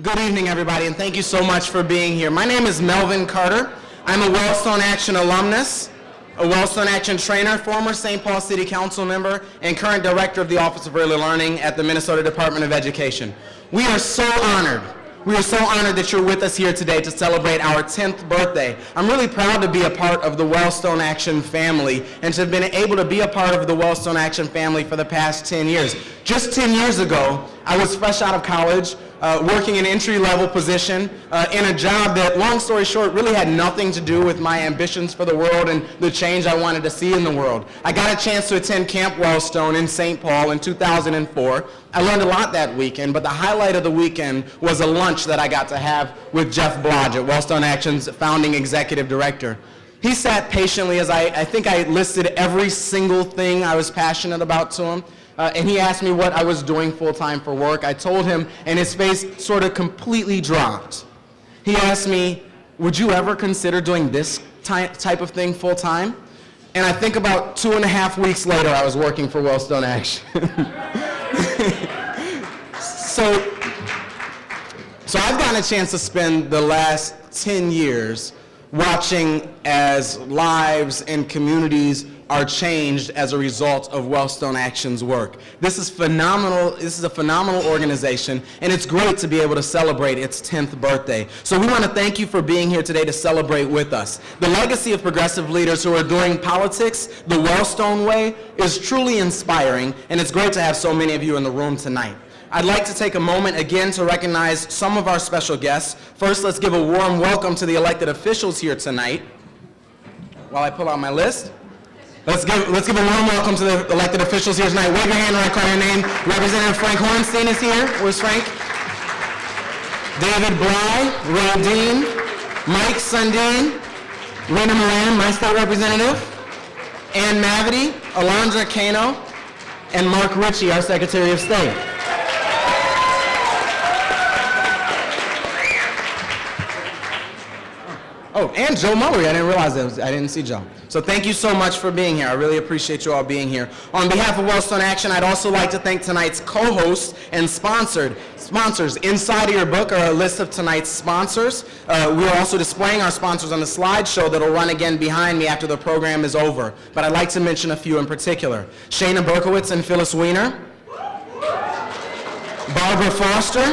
Good evening, everybody, and thank you so much for being here. My name is Melvin Carter. I'm a Wellstone Action alumnus, a Wellstone Action trainer, former St. Paul City Council member, and current director of the Office of Early Learning at the Minnesota Department of Education. We are so honored that you're with us here today to celebrate our 10th birthday. I'm really proud to be a part of the Wellstone Action family and to have been able to be a part of the Wellstone Action family for the past 10 years. Just 10 years ago, I was fresh out of college, working an entry-level position in a job that, long story short, really had nothing to do with my ambitions for the world and the change I wanted to see in the world. I got a chance to attend Camp Wellstone in St. Paul in 2004. I learned a lot that weekend, but the highlight of the weekend was a lunch that I got to have with Jeff Blodgett, Wellstone Action's founding executive director. He sat patiently as I think I listed every single thing I was passionate about to him. And he asked me what I was doing full-time for work. I told him, and his face sort of completely dropped. He asked me, would you ever consider doing this type of thing full-time? And I think about 2.5 weeks later, I was working for Wellstone Action. So I've gotten a chance to spend the last 10 years watching as lives and communities are changed as a result of Wellstone Action's work. This is phenomenal. This is a phenomenal organization, and it's great to be able to celebrate its 10th birthday. So we want to thank you for being here today to celebrate with us. The legacy of progressive leaders who are doing politics the Wellstone way is truly inspiring, and it's great to have so many of you in the room tonight. I'd like to take a moment again to recognize some of our special guests. First, let's give a warm welcome to the elected officials here tonight. While I pull out my list. Let's give a warm welcome to the elected officials here tonight. Wave your hand when I call your name. Representative Frank Hornstein is here. Where's Frank? David Bly, Ray Dean, Mike Sundin, Rena Moran, my state representative, Ann Mavity, Alondra Cano, and Mark Ritchie, our Secretary of State. Oh, and Joe Mullery. I didn't realize that. I didn't see Joe. So thank you so much for being here. I really appreciate you all being here. On behalf of Wellstone Action, I'd also like to thank tonight's co-hosts and sponsors. Inside of your book are a list of tonight's sponsors. We are also displaying our sponsors on the slideshow that will run again behind me after the program is over. But I'd like to mention a few in particular. Shayna Berkowitz and Phyllis Weiner. Barbara Forster,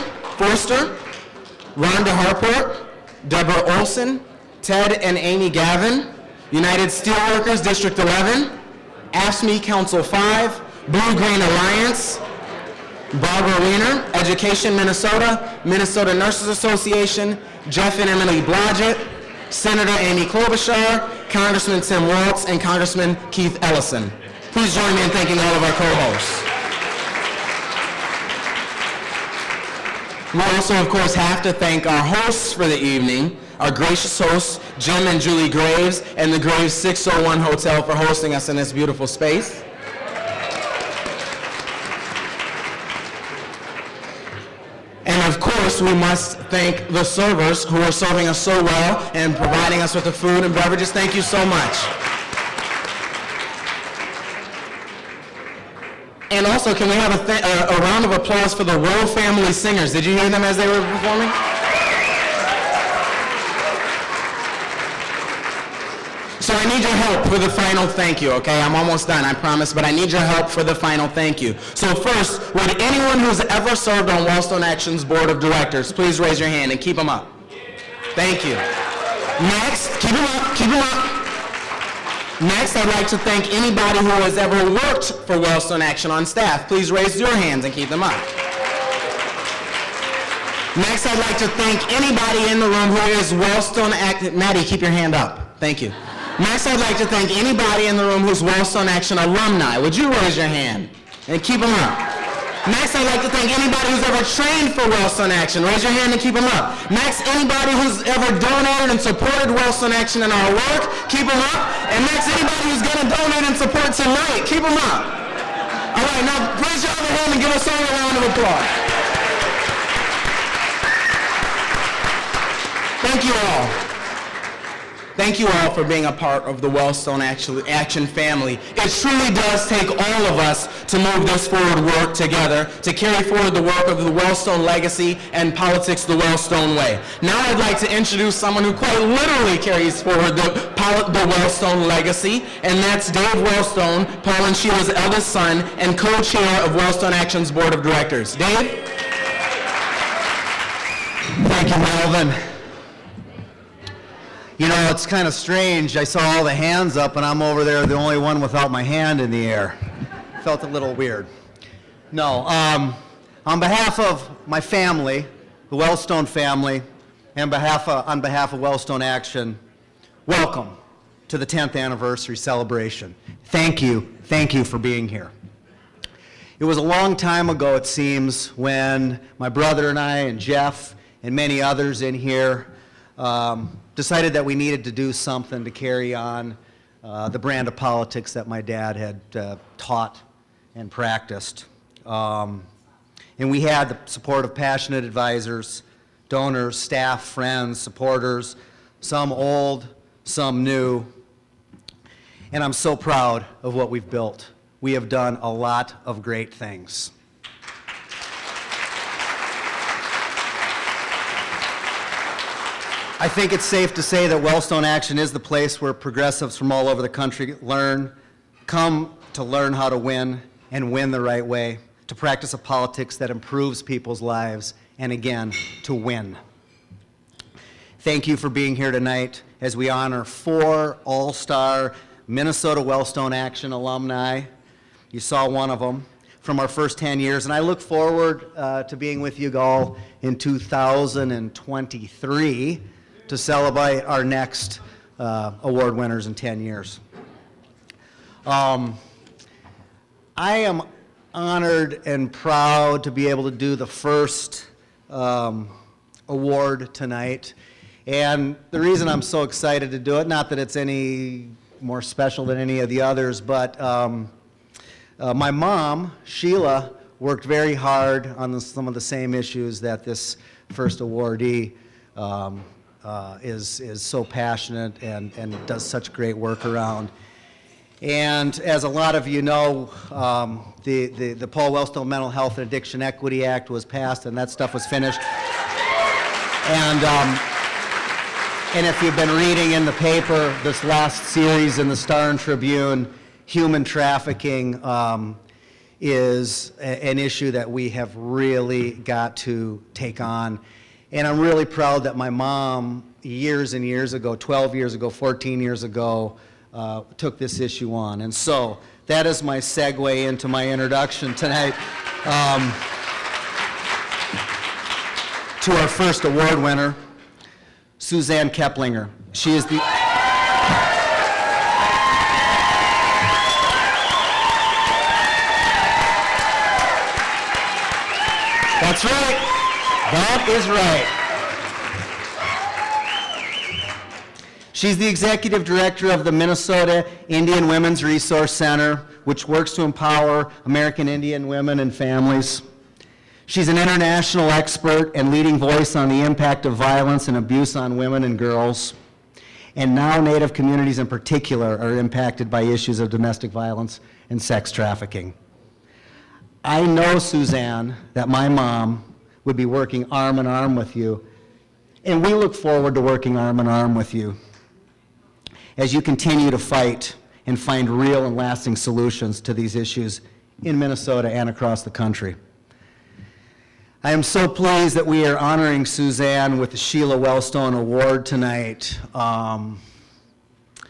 Rhonda Harport, Deborah Olson, Ted and Amy Gavin, United Steelworkers District 11, AFSCME Council 5, Blue Green Alliance, Barbara Wiener, Education Minnesota, Minnesota Nurses Association, Jeff and Emily Blodgett, Senator Amy Klobuchar, Congressman Tim Waltz, and Congressman Keith Ellison. Please join me in thanking all of our co-hosts. We also, of course, have to thank our hosts for the evening, our gracious hosts, Jim and Julie Graves, and the Graves 601 Hotel for hosting us in this beautiful space. And of course, we must thank the servers who are serving us so well and providing us with the food and beverages. Thank you so much. And also, can we have a round of applause for the Rowe Family Singers? Did you hear them as they were performing? So I need your help for the final thank you, okay? I'm almost done, I promise, but I need your help for the final thank you. So first, would anyone who's ever served on Wellstone Action's board of directors please raise your hand and keep them up? Thank you. Next, keep them up. Next, I'd like to thank anybody who has ever worked for Wellstone Action on staff. Please raise your hands and keep them up. Next, I'd like to thank anybody in the room who is Wellstone Action. Maddie, keep your hand up. Thank you. Next, I'd like to thank anybody in the room who's Wellstone Action alumni. Would you raise your hand and keep them up? Next, I'd like to thank anybody who's ever trained for Wellstone Action. Raise your hand and keep them up. Next, anybody who's ever donated and supported Wellstone Action in our work, keep them up. And next, anybody who's going to donate and support tonight, keep them up. All right, now raise your other hand and give us all a round of applause. Thank you all. Thank you all for being a part of the Wellstone Action family. It truly does take all of us to move this forward work together, to carry forward the work of the Wellstone legacy and politics the Wellstone way. Now I'd like to introduce someone who quite literally carries forward the Wellstone legacy, and that's Dave Wellstone, Paul and Sheila's eldest son and co-chair of Wellstone Action's Board of Directors. Dave? Thank you, Melvin. You know, it's kind of strange. I saw all the hands up, and I'm over there, the only one without my hand in the air. Felt a little weird. No, on behalf of my family, the Wellstone family, and on behalf of Wellstone Action, welcome to the 10th anniversary celebration. Thank you for being here. It was a long time ago, it seems, when my brother and I and Jeff and many others in here decided that we needed to do something to carry on the brand of politics that my dad had taught and practiced. And we had the support of passionate advisors, donors, staff, friends, supporters, some old, some new. And I'm so proud of what we've built. We have done a lot of great things. I think it's safe to say that Wellstone Action is the place where progressives from all over the country come to learn how to win and win the right way, to practice a politics that improves people's lives, and again, to win. Thank you for being here tonight as we honor 4 all-star Minnesota Wellstone Action alumni. You saw one of them from our first 10 years, and I look forward to being with you all in 2023 to celebrate our next award winners in 10 years. I am honored and proud to be able to do the first award tonight. And the reason I'm so excited to do it, not that it's any more special than any of the others, but my mom, Sheila, worked very hard on some of the same issues that this first awardee is so passionate and does such great work around. And as a lot of you know, the Paul Wellstone Mental Health and Addiction Equity Act was passed, and that stuff was finished. And if you've been reading in the paper this last series in the Star and Tribune, human trafficking is an issue that we have really got to take on. And I'm really proud that my mom, years and years ago, 12 years ago, 14 years ago, took this issue on. And so that is my segue into my introduction tonight to our first award winner, Suzanne Keplinger. She is the... That's right. That is right. She's the executive director of the Minnesota Indian Women's Resource Center, which works to empower American Indian women and families. She's an international expert and leading voice on the impact of violence and abuse on women and girls. And now Native communities in particular are impacted by issues of domestic violence and sex trafficking. I know, Suzanne, that my mom would be working arm in arm with you, and we look forward to working arm in arm with you as you continue to fight and find real and lasting solutions to these issues in Minnesota and across the country. I am so pleased that we are honoring Suzanne with the Sheila Wellstone Award tonight.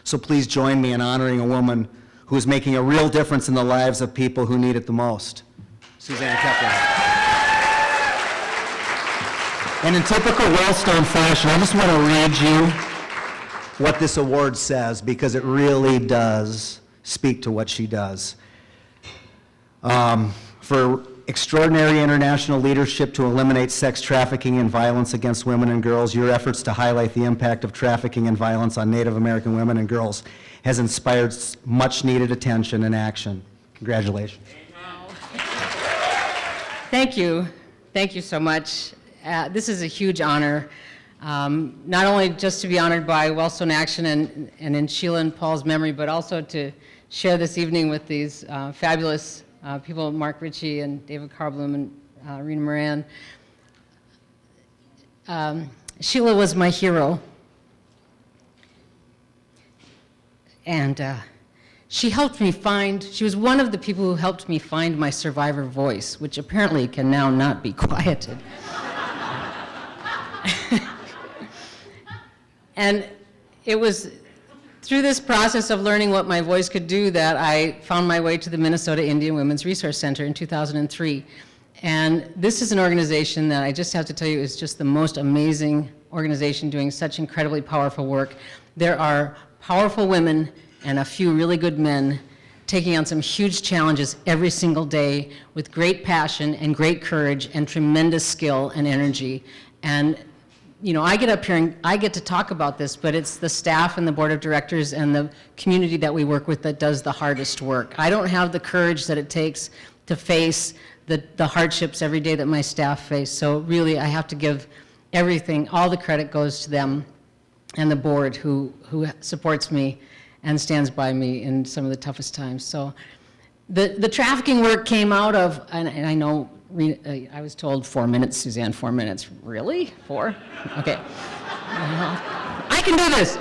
So please join me in honoring a woman who is making a real difference in the lives of people who need it the most, Suzanne Keplinger. And in typical Wellstone fashion, I just want to read you what this award says, because it really does speak to what she does. For extraordinary international leadership to eliminate sex trafficking and violence against women and girls, your efforts to highlight the impact of trafficking and violence on Native American women and girls has inspired much needed attention and action. Congratulations. Thank you. Thank you so much. This is a huge honor. Not only just to be honored by Wellstone Action and in Sheila and Paul's memory, but also to share this evening with these fabulous people, Mark Ritchie and David Carblum and Rena Moran. Sheila was my hero. And she helped me she was one of the people who helped me find my survivor voice, which apparently can now not be quieted. And it was through this process of learning what my voice could do that I found my way to the Minnesota Indian Women's Resource Center in 2003. And this is an organization that I just have to tell you is just the most amazing organization doing such incredibly powerful work. There are powerful women and a few really good men taking on some huge challenges every single day with great passion and great courage and tremendous skill and energy. And you know, I get up here and I get to talk about this, but it's the staff and the board of directors and the community that we work with that does the hardest work. I don't have the courage that it takes to face the hardships every day that my staff face. So really, I have to give everything, all the credit goes to them and the board who supports me and stands by me in some of the toughest times. So the trafficking work came out of, and I know, I was told 4 minutes, Suzanne, 4 minutes. Really? 4? Okay. I can do this.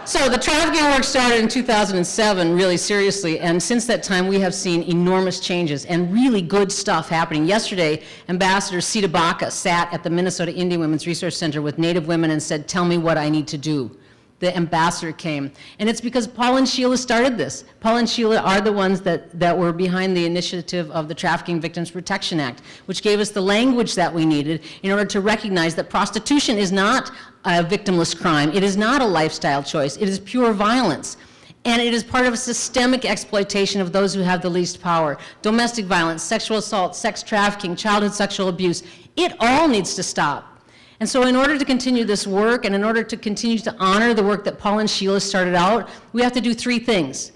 So the trafficking work started in 2007, really seriously, and since that time we have seen enormous changes and really good stuff happening. Yesterday, Ambassador Sita Baca sat at the Minnesota Indian Women's Resource Center with Native women and said, "Tell me what I need to do." The ambassador came. And it's because Paul and Sheila started this. Paul and Sheila are the ones that were behind the initiative of the Trafficking Victims Protection Act, which gave us the language that we needed in order to recognize that prostitution is not a victimless crime. It is not a lifestyle choice. It is pure violence. And it is part of a systemic exploitation of those who have the least power. Domestic violence, sexual assault, sex trafficking, childhood sexual abuse. It all needs to stop. And so in order to continue this work and in order to continue to honor the work that Paul and Sheila started out, we have to do 3 things.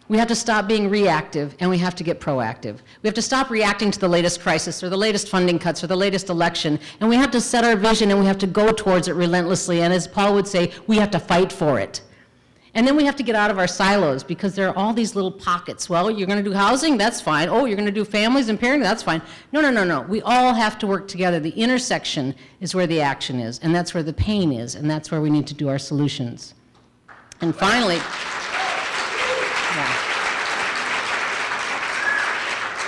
We have to stop being reactive and we have to get proactive. We have to stop reacting to the latest crisis or the latest funding cuts or the latest election, and we have to set our vision and we have to go towards it relentlessly, and as Paul would say, we have to fight for it. And then we have to get out of our silos because there are all these little pockets. Well, you're going to do housing? That's fine. Oh, you're going to do families and parenting? That's fine. No, no, no, no. We all have to work together. The intersection is where the action is, and that's where the pain is, and that's where we need to do our solutions. And finally,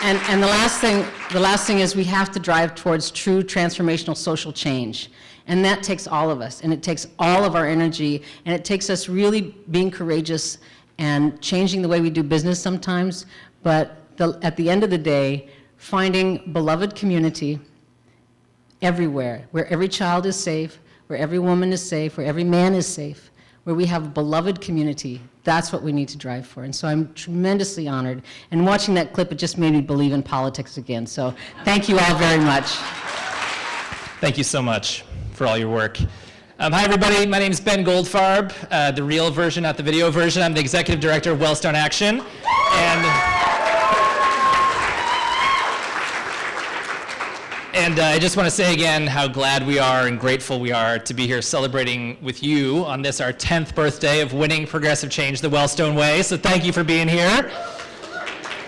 and the last thing is we have to drive towards true transformational social change. And that takes all of us, and it takes all of our energy, and it takes us really being courageous and changing the way we do business sometimes, but at the end of the day, finding beloved community everywhere, where every child is safe, where every woman is safe, where every man is safe, where we have beloved community. That's what we need to drive for. And so I'm tremendously honored. And watching that clip, it just made me believe in politics again. So thank you all very much. Thank you so much for all your work. Hi everybody, my name is Ben Goldfarb, the real version, not the video version. I'm the Executive Director of Wellstone Action. And I just want to say again how glad we are and grateful we are to be here celebrating with you on this, our 10th birthday of winning progressive change the Wellstone way. So thank you for being here.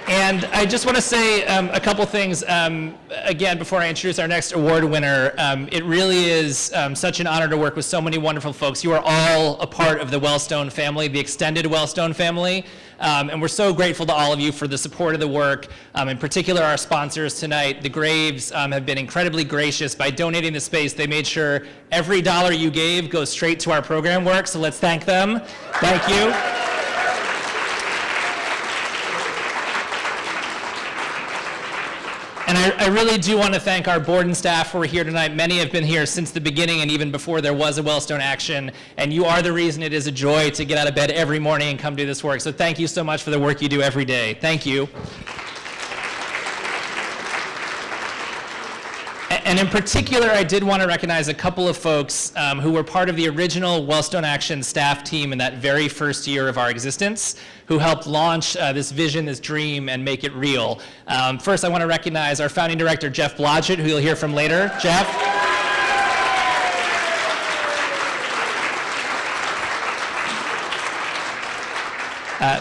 And I just want to say a couple things, again, before I introduce our next award winner. It really is such an honor to work with so many wonderful folks. You are all a part of the Wellstone family, the extended Wellstone family. And we're so grateful to all of you for the support of the work. In particular, our sponsors tonight, the Graves, have been incredibly gracious by donating the space. They made sure every dollar you gave goes straight to our program work, so let's thank them. Thank you. And I really do want to thank our board and staff who are here tonight. Many have been here since the beginning and even before there was a Wellstone Action. And you are the reason it is a joy to get out of bed every morning and come do this work. So thank you so much for the work you do every day. Thank you. And in particular, I did want to recognize a couple of folks who were part of the original Wellstone Action staff team in that very first year of our existence, who helped launch this vision, this dream, and make it real. First, I want to recognize our founding director, Jeff Blodgett, who you'll hear from later. Jeff.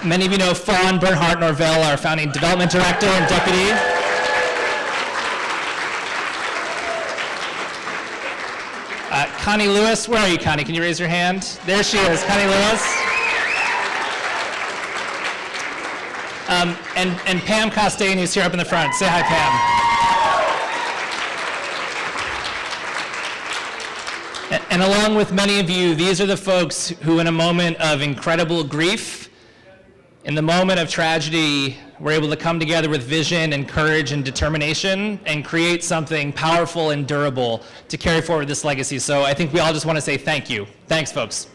Many of you know Fawn Bernhardt Norvell, our founding development director and deputy. Connie Lewis, where are you, Connie? Can you raise your hand? There she is, Connie Lewis. And Pam Costain, who's here up in the front. Say hi, Pam. And along with many of you, these are the folks who, in a moment of incredible grief, in the moment of tragedy, were able to come together with vision and courage and determination and create something powerful and durable to carry forward this legacy. So I think we all just want to say thank you. Thanks, folks.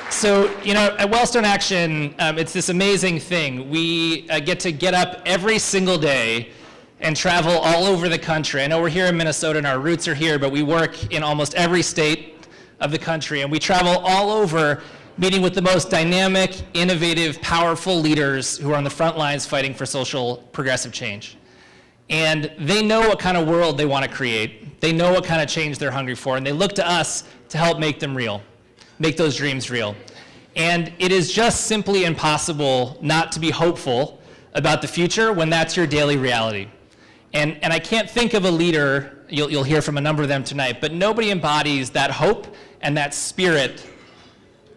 So, at Wellstone Action, it's this amazing thing. We get up every single day and travel all over the country. I know we're here in Minnesota and our roots are here, but we work in almost every state of the country. And we travel all over meeting with the most dynamic, innovative, powerful leaders who are on the front lines fighting for social progressive change. And they know what kind of world they want to create. They know what kind of change they're hungry for. And they look to us to help make them real, make those dreams real. And it is just simply impossible not to be hopeful about the future when that's your daily reality. And I can't think of a leader, you'll hear from a number of them tonight, but nobody embodies that hope and that spirit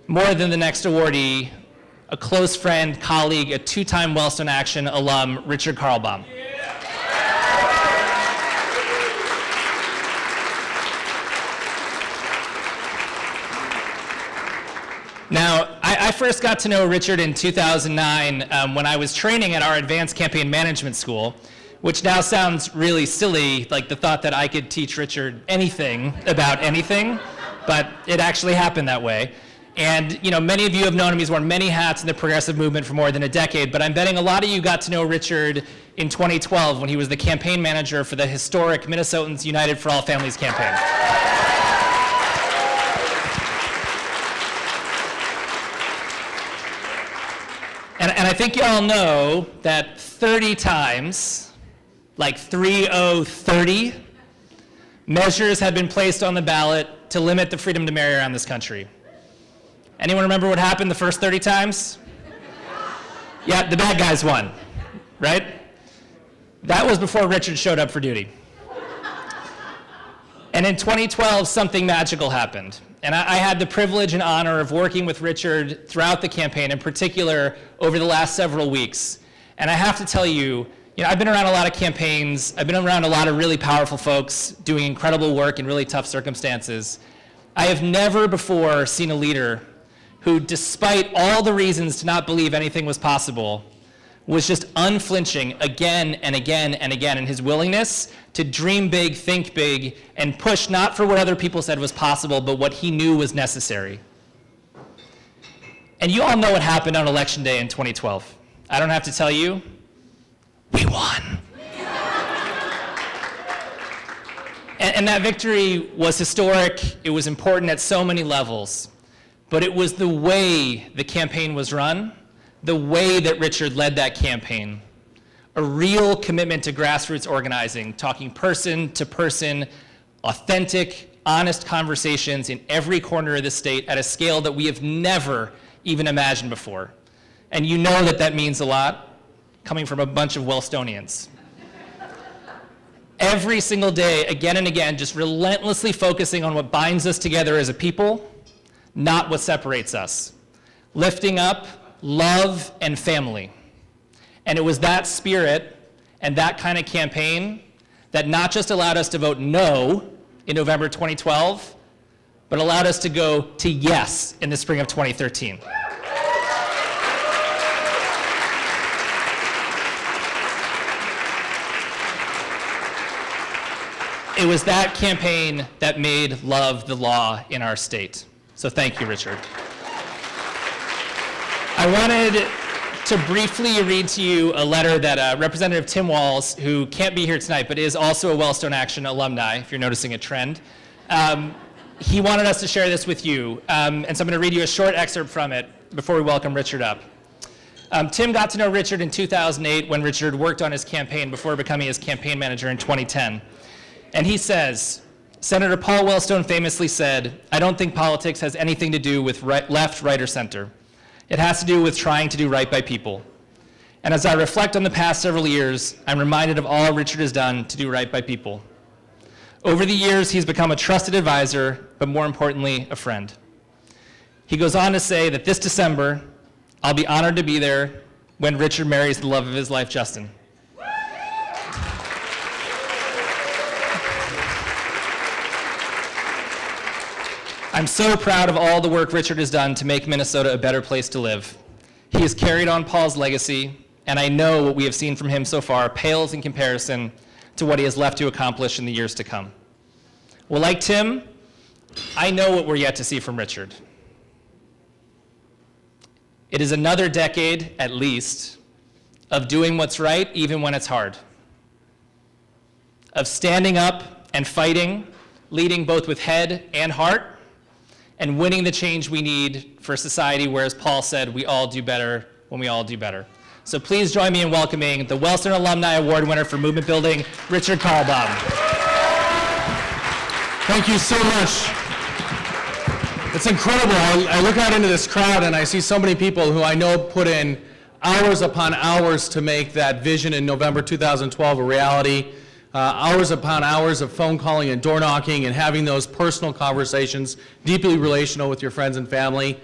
more than the next awardee, a close friend, colleague, a two-time Wellstone Action alum, Richard Carlbaum. Now, I first got to know Richard in 2009 when I was training at our advanced campaign management school, which now sounds really silly, like the thought that I could teach Richard anything about anything, but it actually happened that way. And many of you have known him. He's worn many hats in the progressive movement for more than a decade, but I'm betting a lot of you got to know Richard in 2012 when he was the campaign manager for the historic Minnesotans United for All Families campaign. And I think you all know that 30 times, like 30, measures had been placed on the ballot to limit the freedom to marry around this country. Anyone remember what happened the first 30 times? Yeah, the bad guys won, right? That was before Richard showed up for duty. And in 2012, something magical happened. And I had the privilege and honor of working with Richard throughout the campaign, in particular over the last several weeks. And I have to tell you, I've been around a lot of campaigns. I've been around a lot of really powerful folks doing incredible work in really tough circumstances. I have never before seen a leader who, despite all the reasons to not believe anything was possible, was just unflinching again and again and again in his willingness to dream big, think big, and push not for what other people said was possible, but what he knew was necessary. And you all know what happened on Election Day in 2012. I don't have to tell you, we won. And that victory was historic. It was important at so many levels. But it was the way the campaign was run, the way that Richard led that campaign, a real commitment to grassroots organizing, talking person to person, authentic, honest conversations in every corner of the state at a scale that we have never even imagined before. And you know that means a lot coming from a bunch of Wellstonians. Every single day, again and again, just relentlessly focusing on what binds us together as a people, not what separates us. Lifting up love and family. And it was that spirit and that kind of campaign that not just allowed us to vote no in November 2012, but allowed us to go to yes in the spring of 2013. It was that campaign that made love the law in our state. So thank you, Richard. I wanted to briefly read to you a letter that Representative Tim Walz, who can't be here tonight, but is also a Wellstone Action alumni, if you're noticing a trend, he wanted us to share this with you. And so I'm going to read you a short excerpt from it before we welcome Richard up. Tim got to know Richard in 2008 when Richard worked on his campaign before becoming his campaign manager in 2010. And he says, Senator Paul Wellstone famously said, "I don't think politics has anything to do with left, right, or center. It has to do with trying to do right by people." And as I reflect on the past several years, I'm reminded of all Richard has done to do right by people. Over the years, he's become a trusted advisor, but more importantly, a friend. He goes on to say that this December, I'll be honored to be there when Richard marries the love of his life, Justin. I'm so proud of all the work Richard has done to make Minnesota a better place to live. He has carried on Paul's legacy, and I know what we have seen from him so far pales in comparison to what he has left to accomplish in the years to come. Well, like Tim, I know what we're yet to see from Richard. It is another decade, at least, of doing what's right even when it's hard, of standing up and fighting, leading both with head and heart, and winning the change we need for a society where, as Paul said, we all do better when we all do better. So please join me in welcoming the Wellstone Alumni Award winner for movement building, Richard Carlbaum. Thank you so much. It's incredible. I look out into this crowd and I see so many people who I know put in hours upon hours to make that vision in November 2012 a reality. Hours upon hours of phone calling and door knocking and having those personal conversations, deeply relational with your friends and family.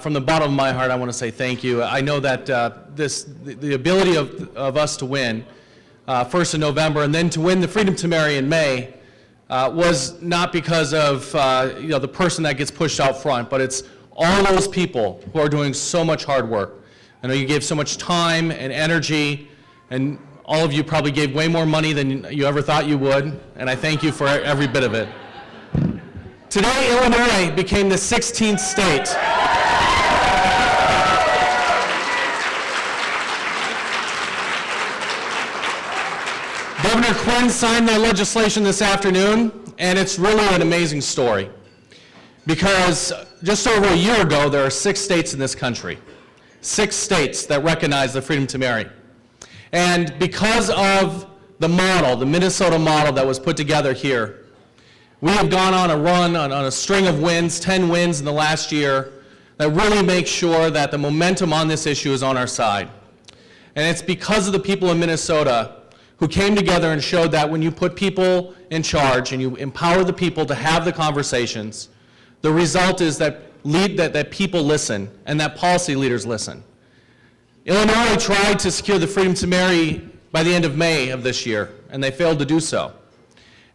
From the bottom of my heart, I want to say thank you. I know that the ability of us to win, first in November and then to win the freedom to marry in May, was not because of the person that gets pushed out front, but it's all those people who are doing so much hard work. I know you gave so much time and energy, and all of you probably gave way more money than you ever thought you would, and I thank you for every bit of it. Today, Illinois became the 16th state. Governor Quinn signed that legislation this afternoon, and it's really an amazing story. Because just over a year ago, there are 6 states in this country. 6 states that recognize the freedom to marry. And because of the model, the Minnesota model that was put together here, we have gone on a run, on a string of wins, 10 wins in the last year, that really make sure that the momentum on this issue is on our side. And it's because of the people of Minnesota who came together and showed that when you put people in charge and you empower the people to have the conversations, the result is that people listen and that policy leaders listen. Illinois tried to secure the freedom to marry by the end of May of this year, and they failed to do so.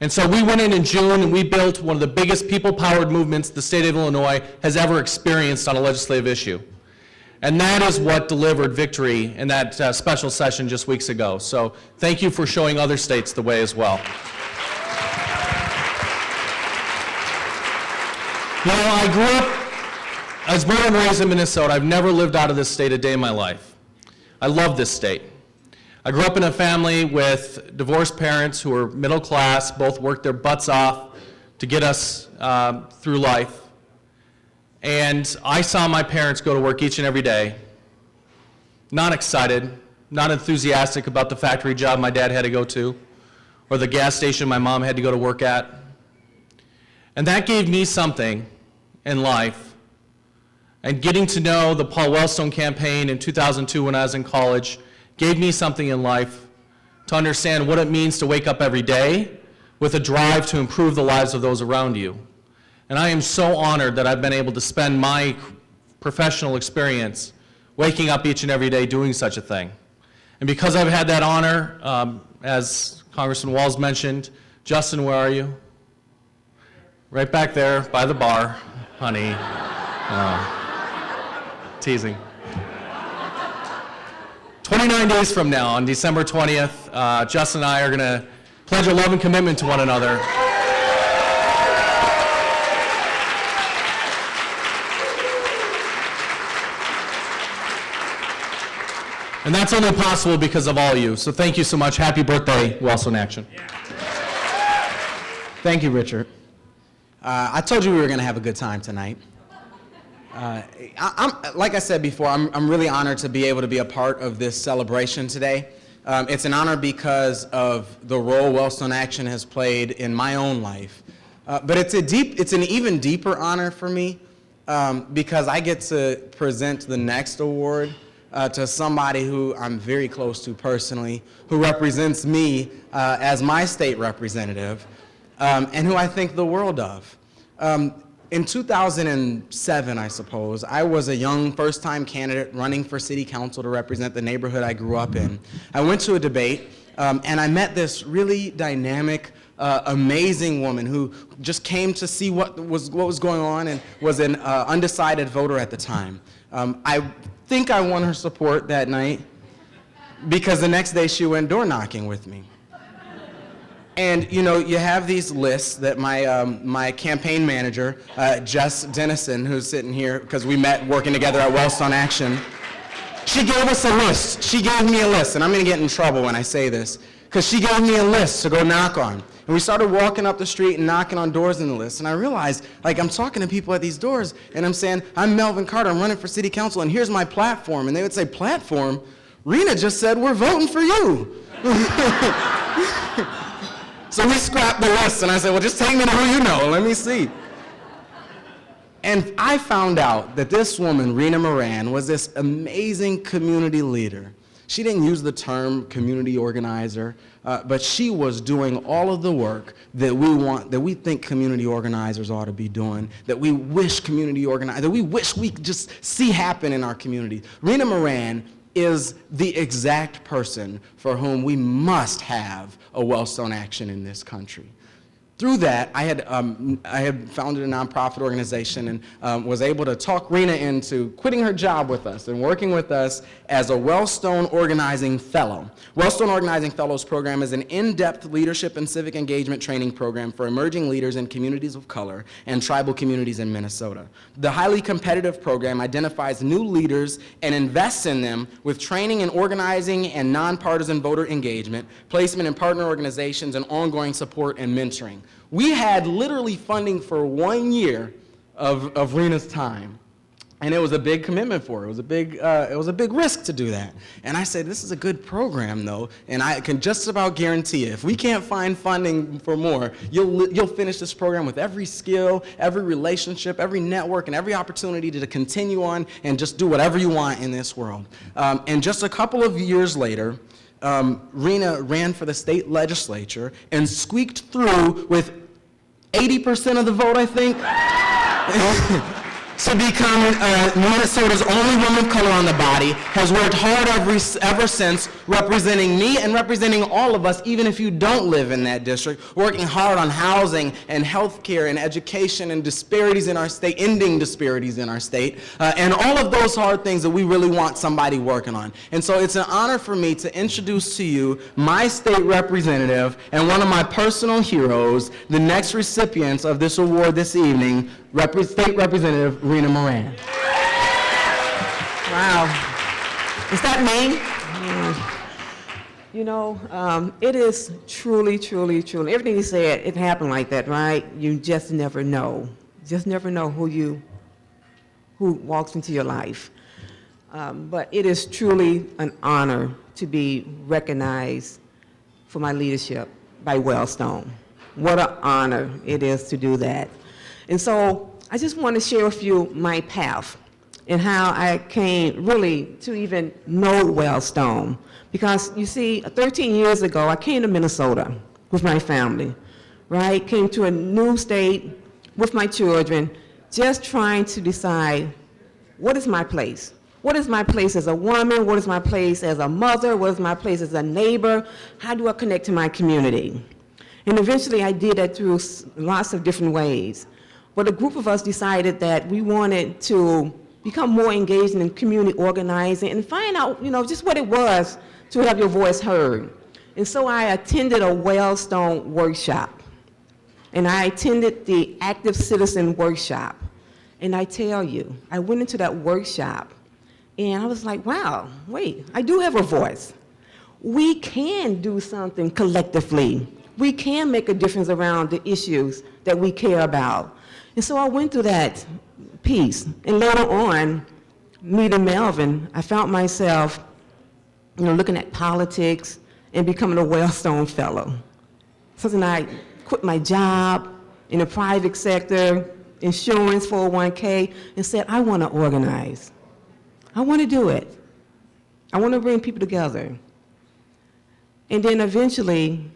And so we went in June and we built one of the biggest people-powered movements the state of Illinois has ever experienced on a legislative issue. And that is what delivered victory in that special session just weeks ago. So thank you for showing other states the way as well. I was born and raised in Minnesota. I've never lived out of this state a day in my life. I love this state. I grew up in a family with divorced parents who were middle class, both worked their butts off to get us through life. And I saw my parents go to work each and every day, not excited, not enthusiastic about the factory job my dad had to go to, or the gas station my mom had to go to work at. And that gave me something in life. And getting to know the Paul Wellstone campaign in 2002 when I was in college gave me something in life to understand what it means to wake up every day with a drive to improve the lives of those around you. And I am so honored that I've been able to spend my professional experience waking up each and every day doing such a thing. And because I've had that honor, as Congressman Walz mentioned, Justin, where are you? Right back there by the bar, honey. Teasing. 29 days from now, on December 20th, Justin and I are going to pledge our love and commitment to one another. And that's only possible because of all you. So thank you so much. Happy birthday, Wellstone Action. Thank you, Richard. I told you we were going to have a good time tonight. Like I said before, I'm really honored to be able to be a part of this celebration today. It's an honor because of the role Wellstone Action has played in my own life. But it's an even deeper honor for me because I get to present the next award to somebody who I'm very close to personally, who represents me as my state representative, and who I think the world of. In 2007, I suppose, I was a young first-time candidate running for city council to represent the neighborhood I grew up in. I went to a debate, and I met this really dynamic, amazing woman who just came to see what was going on and was an undecided voter at the time. I think I won her support that night because the next day she went door knocking with me. And you know, you have these lists that my campaign manager, Jess Dennison, who's sitting here because we met working together at Wellstone Action, she gave us a list. She gave me a list, and I'm gonna get in trouble when I say this, because she gave me a list to go knock on. And we started walking up the street and knocking on doors in the list, and I realized, like, I'm talking to people at these doors, and I'm saying, I'm Melvin Carter, I'm running for city council, and here's my platform. And they would say, platform? Rena just said we're voting for you. So we scrapped the list, and I said, well, just take me to who you know, let me see. And I found out that this woman, Rena Moran, was this amazing community leader. She didn't use the term community organizer, but she was doing all of the work that we think community organizers ought to be doing, that we wish we could just see happen in our community. Rena Moran is the exact person for whom we must have a Wellstone Action in this country. Through that, I had founded a nonprofit organization and was able to talk Rena into quitting her job with us and working with us as a Wellstone Organizing Fellow. Wellstone Organizing Fellows program is an in-depth leadership and civic engagement training program for emerging leaders in communities of color and tribal communities in Minnesota. The highly competitive program identifies new leaders and invests in them with training in organizing and nonpartisan voter engagement, placement in partner organizations, and ongoing support and mentoring. We had literally funding for 1 year of Rena's time, and it was a big commitment for her. It was a big risk to do that. And I said, this is a good program, though, and I can just about guarantee you, if we can't find funding for more, you'll finish this program with every skill, every relationship, every network, and every opportunity to continue on and just do whatever you want in this world. And just a couple of years later, Rena ran for the state legislature and squeaked through with 80% of the vote, I think, to become Minnesota's only woman of color on the body, has worked hard ever since, representing me and representing all of us, even if you don't live in that district, working hard on housing and health care and education and disparities in our state, ending disparities in our state, and all of those hard things that we really want somebody working on. And so it's an honor for me to introduce to you my state representative and one of my personal heroes, the next recipients of this award this evening, State Representative Rena Moran. Wow. Is that me? You know, it is truly, truly, truly, everything you said, it happened like that, right? You just never know. Just never know who walks into your life. But it is truly an honor to be recognized for my leadership by Wellstone. What an honor it is to do that. And so I just want to share with you my path and how I came really to even know Wellstone. Because you see, 13 years ago, I came to Minnesota with my family, right? Came to a new state with my children, just trying to decide, what is my place? What is my place as a woman? What is my place as a mother? What is my place as a neighbor? How do I connect to my community? And eventually I did that through lots of different ways. But a group of us decided that we wanted to become more engaged in community organizing and find out, you know, just what it was to have your voice heard. And so I attended a Wellstone workshop. And I attended the Active Citizen workshop. And I tell you, I went into that workshop and I was like, wow, wait, I do have a voice. We can do something collectively. We can make a difference around the issues that we care about. And so I went through that piece, and later on, meeting Melvin, I found myself, you know, looking at politics and becoming a Wellstone Fellow. So then I quit my job, in the private sector, insurance, 401k, and said, I want to organize. I want to do it. I want to bring people together. And then eventually,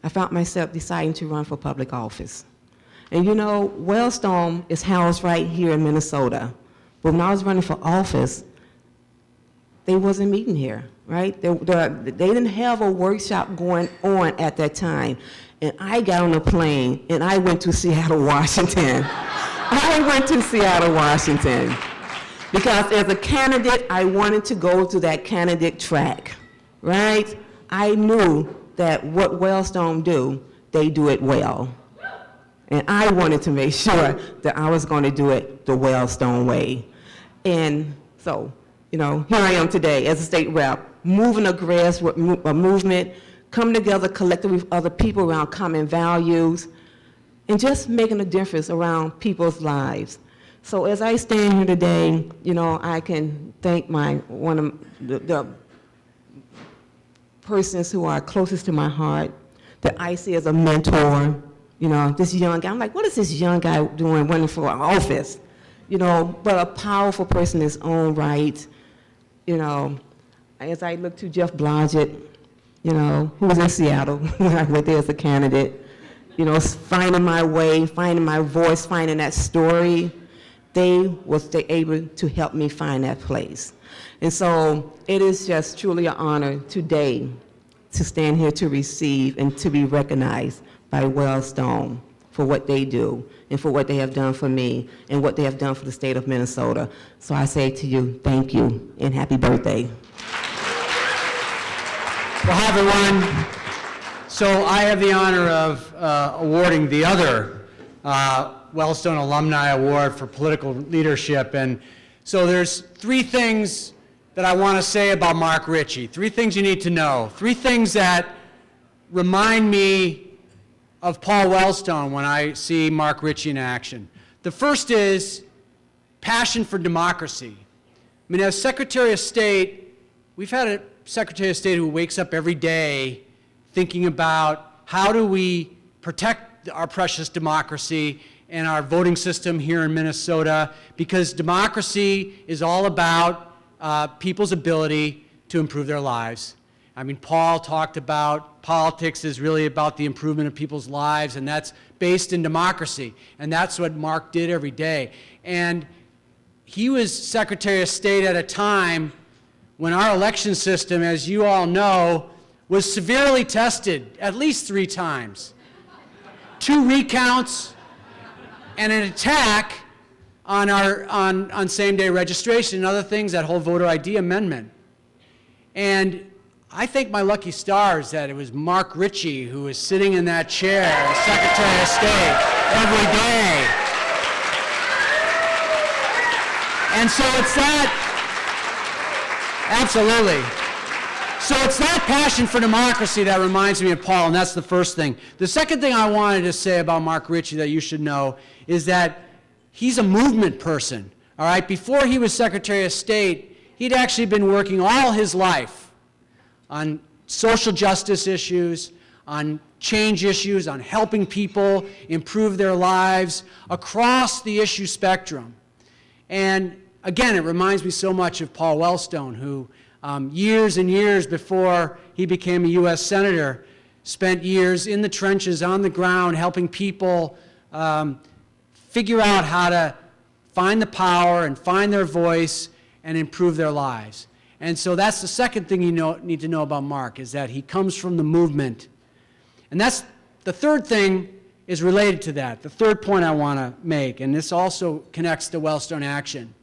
I found myself deciding to run for public office. And you know, Wellstone is housed right here in Minnesota. But when I was running for office, they wasn't meeting here, right? They didn't have a workshop going on at that time. And I got on a plane and I went to Seattle, Washington. I went to Seattle, Washington. Because as a candidate, I wanted to go to that candidate track, right? I knew that what Wellstone do, they do it well. And I wanted to make sure that I was going to do it the Wellstone way. And so, you know, here I am today as a state rep, moving a grassroots movement, coming together collectively with other people around common values, and just making a difference around people's lives. So as I stand here today, you know, I can thank one of the persons who are closest to my heart, that I see as a mentor. You know, this young guy, I'm like, what is this young guy doing running for office? You know, but a powerful person in his own right. You know, as I look to Jeff Blodgett, you know, who was in Seattle when I went there as a candidate, you know, finding my way, finding my voice, finding that story, they able to help me find that place. And so it is just truly an honor today to stand here to receive and to be recognized by Wellstone for what they do and for what they have done for me and what they have done for the state of Minnesota. So I say to you, thank you and happy birthday. Well, hi, everyone. So I have the honor of awarding the other Wellstone Alumni Award for Political Leadership. And so there's three things that I want to say about Mark Ritchie, three things you need to know, three things that remind me of Paul Wellstone when I see Mark Ritchie in action. The first is passion for democracy. I mean, as Secretary of State, we've had a Secretary of State who wakes up every day thinking about how do we protect our precious democracy and our voting system here in Minnesota, because democracy is all about people's ability to improve their lives. I mean, Paul talked about politics is really about the improvement of people's lives, and that's based in democracy. And that's what Mark did every day. And he was Secretary of State at a time when our election system, as you all know, was severely tested at least 3 times. 2 recounts and an attack on same-day registration and other things, that whole voter ID amendment. And I think my lucky stars that it was Mark Ritchie who was sitting in that chair as Secretary of State every day. And so it's that, absolutely. So it's that passion for democracy that reminds me of Paul, and that's the first thing. The second thing I wanted to say about Mark Ritchie that you should know is that he's a movement person, all right? Before he was Secretary of State, he'd actually been working all his life on social justice issues, on change issues, on helping people improve their lives across the issue spectrum. And again, it reminds me so much of Paul Wellstone, who years and years before he became a U.S. Senator, spent years in the trenches, on the ground, helping people figure out how to find the power and find their voice and improve their lives. And so that's the second thing you need to know about Mark, is that he comes from the movement. And that's the third thing is related to that, the third point I want to make, and this also connects to Wellstone Action.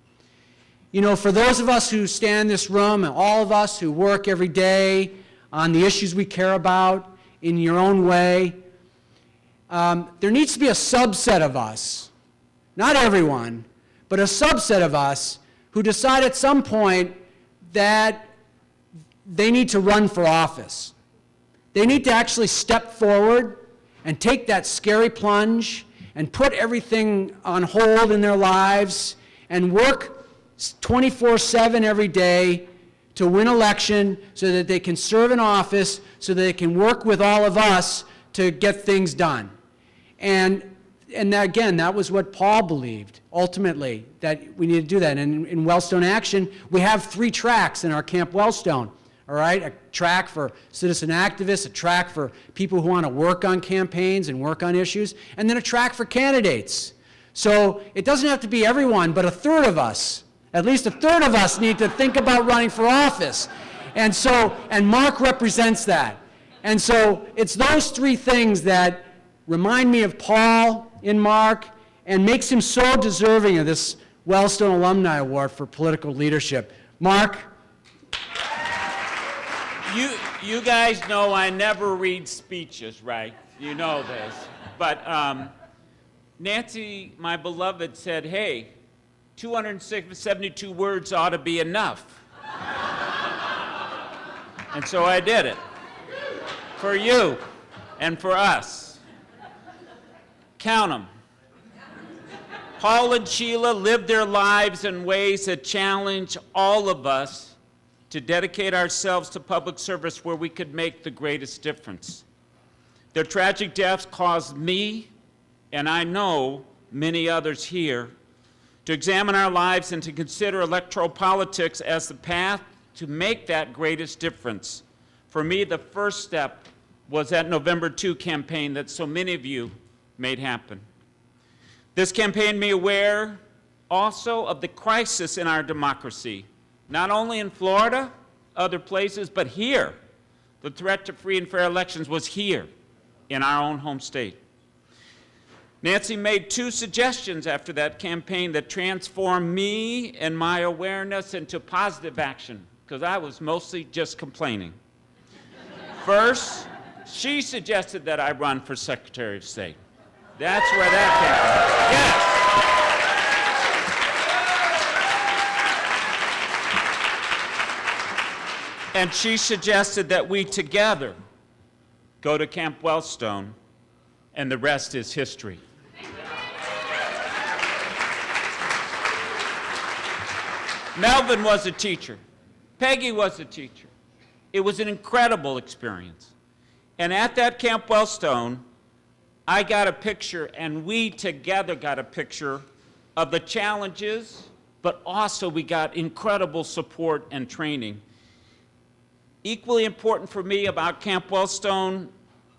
You know, for those of us who stand in this room, and all of us who work every day on the issues we care about in your own way, there needs to be a subset of us, not everyone, but a subset of us who decide at some point that they need to run for office. They need to actually step forward and take that scary plunge and put everything on hold in their lives and work 24/7 every day to win election so that they can serve in office, so that they can work with all of us to get things done. And again, that was what Paul believed, ultimately, that we need to do that. And in Wellstone Action, we have 3 tracks in our Camp Wellstone, all right? A track for citizen activists, a track for people who want to work on campaigns and work on issues, and then a track for candidates. So it doesn't have to be everyone, but a third of us, at least a third of us, need to think about running for office. And Mark represents that. And so it's those 3 things that remind me of Paul in Mark and makes him so deserving of this Wellstone Alumni Award for political leadership. Mark? You guys know I never read speeches, right? You know this. But Nancy, my beloved, said, hey, 272 words ought to be enough. And so I did it. For you and for us. Count them. Paul and Sheila lived their lives in ways that challenge all of us to dedicate ourselves to public service where we could make the greatest difference. Their tragic deaths caused me, and I know many others here, to examine our lives and to consider electoral politics as the path to make that greatest difference. For me, the first step was that November 2 campaign that so many of you made happen. This campaign made me aware also of the crisis in our democracy, not only in Florida, other places, but here. The threat to free and fair elections was here in our own home state. Nancy made 2 suggestions after that campaign that transformed me and my awareness into positive action, because I was mostly just complaining. First, she suggested that I run for Secretary of State. That's where that came from. Yes. And she suggested that we together go to Camp Wellstone, and the rest is history. Melvin was a teacher. Peggy was a teacher. It was an incredible experience. And at that Camp Wellstone, I got a picture, and we together got a picture of the challenges, but also we got incredible support and training. Equally important for me about Camp Wellstone,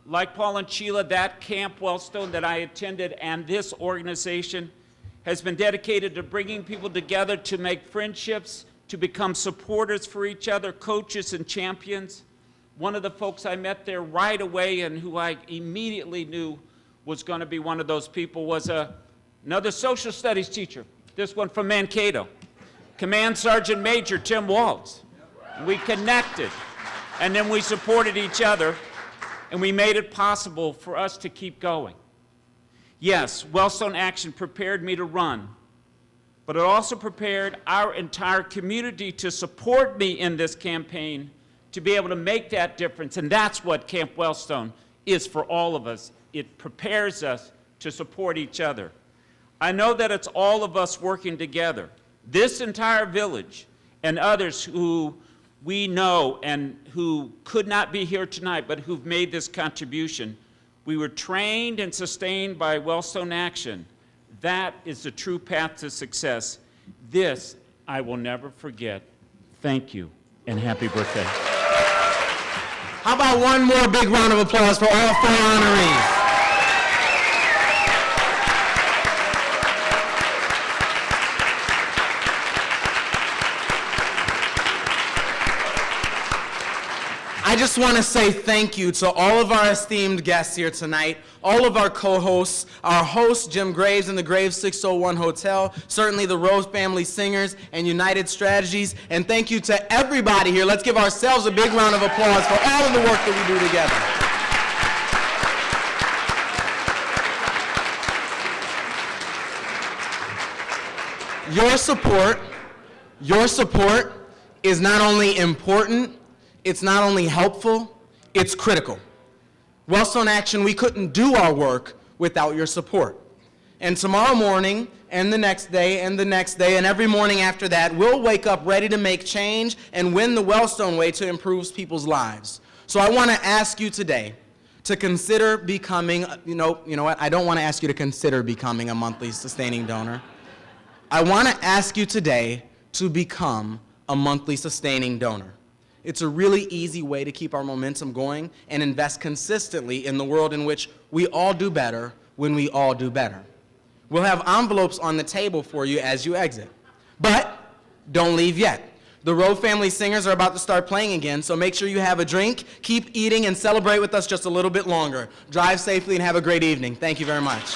like Paul and Sheila, that Camp Wellstone that I attended and this organization has been dedicated to bringing people together to make friendships, to become supporters for each other, coaches and champions. One of the folks I met there right away and who I immediately knew was going to be one of those people was another social studies teacher, this one from Mankato, Command Sergeant Major Tim Waltz. We connected, and then we supported each other, and we made it possible for us to keep going. Yes, Wellstone Action prepared me to run, but it also prepared our entire community to support me in this campaign to be able to make that difference, and that's what Camp Wellstone is for all of us. It prepares us to support each other. I know that it's all of us working together, this entire village and others who we know and who could not be here tonight but who've made this contribution. We were trained and sustained by Wellstone Action. That is the true path to success. This I will never forget. Thank you, and happy birthday. How about one more big round of applause for all 4 honorees? I just want to say thank you to all of our esteemed guests here tonight, all of our co-hosts, our host, Jim Graves in the Graves 601 Hotel, certainly the Rose Family Singers and United Strategies, and thank you to everybody here. Let's give ourselves a big round of applause for all of the work that we do together. Your support is not only important, it's not only helpful, it's critical. Wellstone Action, we couldn't do our work without your support. And tomorrow morning, and the next day, and the next day, and every morning after that, we'll wake up ready to make change and win the Wellstone way to improve people's lives. So I want to ask you today, to consider becoming, you know what, I don't want to ask you to consider becoming a monthly sustaining donor. I want to ask you today to become a monthly sustaining donor. It's a really easy way to keep our momentum going and invest consistently in the world in which we all do better when we all do better. We'll have envelopes on the table for you as you exit. But don't leave yet. The Rowe Family Singers are about to start playing again, so make sure you have a drink, keep eating, and celebrate with us just a little bit longer. Drive safely and have a great evening. Thank you very much.